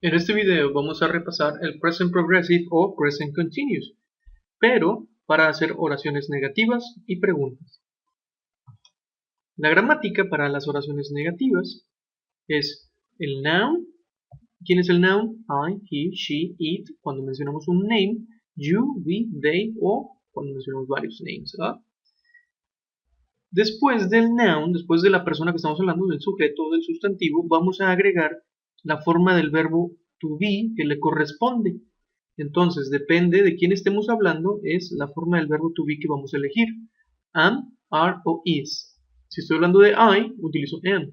En este video vamos a repasar el Present Progressive o Present Continuous, pero para hacer oraciones negativas y preguntas. La gramática para las oraciones negativas es el noun. ¿Quién es el noun? I, he, she, it, cuando mencionamos un name, you, we, they o cuando mencionamos varios names. Después del noun, después de la persona que estamos hablando, del sujeto o del sustantivo, vamos a agregar la forma del verbo to be que le corresponde. Entonces, depende de quién estemos hablando, es la forma del verbo to be que vamos a elegir. Am, are o is. Si estoy hablando de I, utilizo am.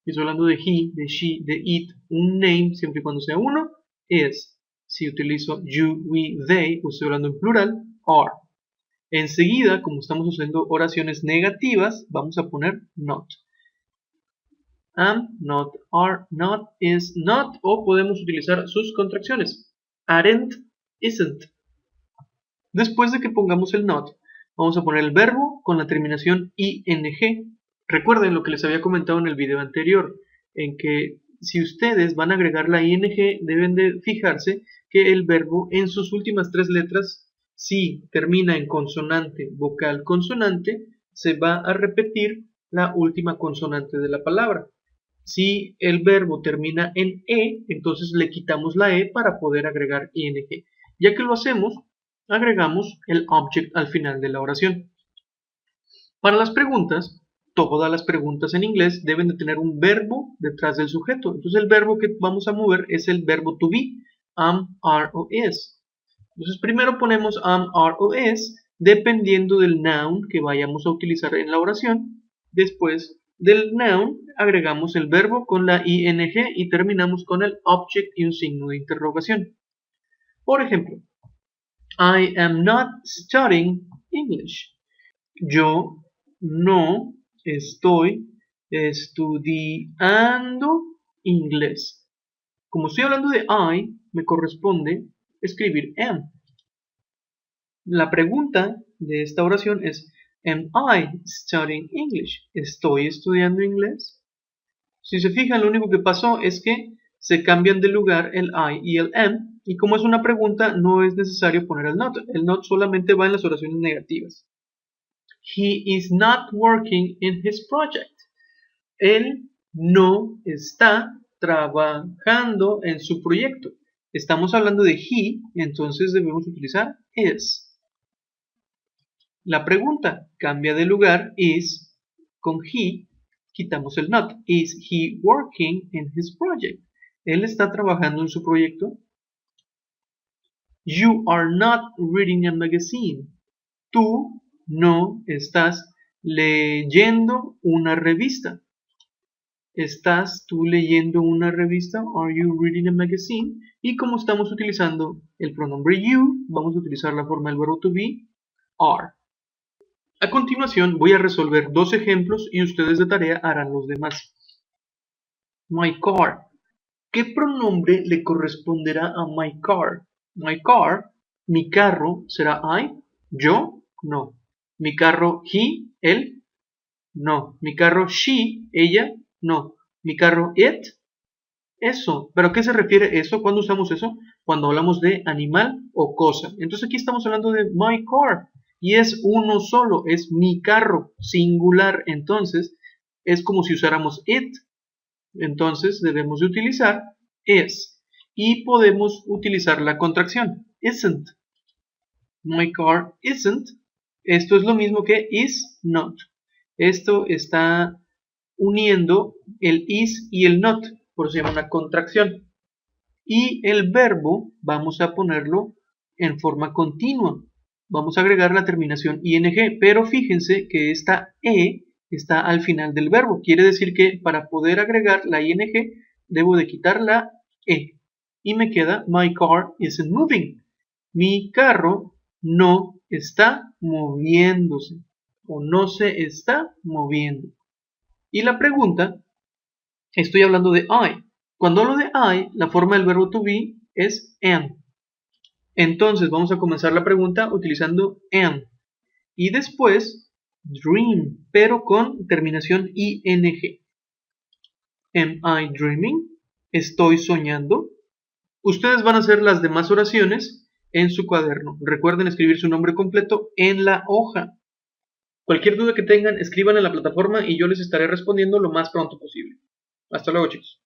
Si estoy hablando de he, de she, de it, un name, siempre y cuando sea uno, is. Si utilizo you, we, they, o estoy hablando en plural, are. Enseguida, como estamos haciendo oraciones negativas, vamos a poner not. Am, not, are, not, is, not, o podemos utilizar sus contracciones. Aren't, isn't. Después de que pongamos el not, vamos a poner el verbo con la terminación ing. Recuerden lo que les había comentado en el video anterior, en que si ustedes van a agregar la ing, deben de fijarse que el verbo en sus últimas tres letras, si termina en consonante, vocal, consonante, se va a repetir la última consonante de la palabra. Si el verbo termina en e, entonces le quitamos la e para poder agregar ing. Ya que lo hacemos, agregamos el object al final de la oración. Para las preguntas, todas las preguntas en inglés deben de tener un verbo detrás del sujeto. Entonces el verbo que vamos a mover es el verbo to be, am, are o is. Entonces primero ponemos am, are o is, dependiendo del noun que vayamos a utilizar en la oración. Después del noun agregamos el verbo con la ing y terminamos con el object y un signo de interrogación. Por ejemplo, I am not studying English. Yo no estoy estudiando inglés. Como estoy hablando de I, me corresponde escribir am. La pregunta de esta oración es, am I studying English? ¿Estoy estudiando inglés? Si se fijan, lo único que pasó es que se cambian de lugar el I y el am, y como es una pregunta, no es necesario poner el not. El not solamente va en las oraciones negativas. He is not working in his project. Él no está trabajando en su proyecto. Estamos hablando de he, entonces debemos utilizar is. La pregunta cambia de lugar, is con he, quitamos el not. Is he working in his project? ¿Él está trabajando en su proyecto? You are not reading a magazine. Tú no estás leyendo una revista. ¿Estás tú leyendo una revista? Are you reading a magazine? Y como estamos utilizando el pronombre you, vamos a utilizar la forma del verbo to be, are. A continuación voy a resolver dos ejemplos y ustedes de tarea harán los demás. My car. ¿Qué pronombre le corresponderá a my car? My car, mi carro, ¿será I? ¿Yo? No. Mi carro, he, él? No. Mi carro, she, ella? No. Mi carro, it? Eso. ¿Pero a qué se refiere eso? ¿Cuándo usamos eso? Cuando hablamos de animal o cosa. Entonces aquí estamos hablando de my car. Y es uno solo, es mi carro, singular. Entonces es como si usáramos it. Entonces debemos de utilizar is. Y podemos utilizar la contracción, isn't. My car isn't. Esto es lo mismo que is not. Esto está uniendo el is y el not, por eso se llama una contracción. Y el verbo vamos a ponerlo en forma continua. Vamos a agregar la terminación ing, pero fíjense que esta e está al final del verbo. Quiere decir que para poder agregar la ing debo de quitar la e. Y me queda my car isn't moving. Mi carro no está moviéndose o no se está moviendo. Y la pregunta, estoy hablando de I. Cuando hablo de I, la forma del verbo to be es am. Entonces vamos a comenzar la pregunta utilizando am. Y después dream, pero con terminación ing. Am I dreaming? ¿Estoy soñando? Ustedes van a hacer las demás oraciones en su cuaderno. Recuerden escribir su nombre completo en la hoja. Cualquier duda que tengan, escriban en la plataforma y yo les estaré respondiendo lo más pronto posible. Hasta luego, chicos.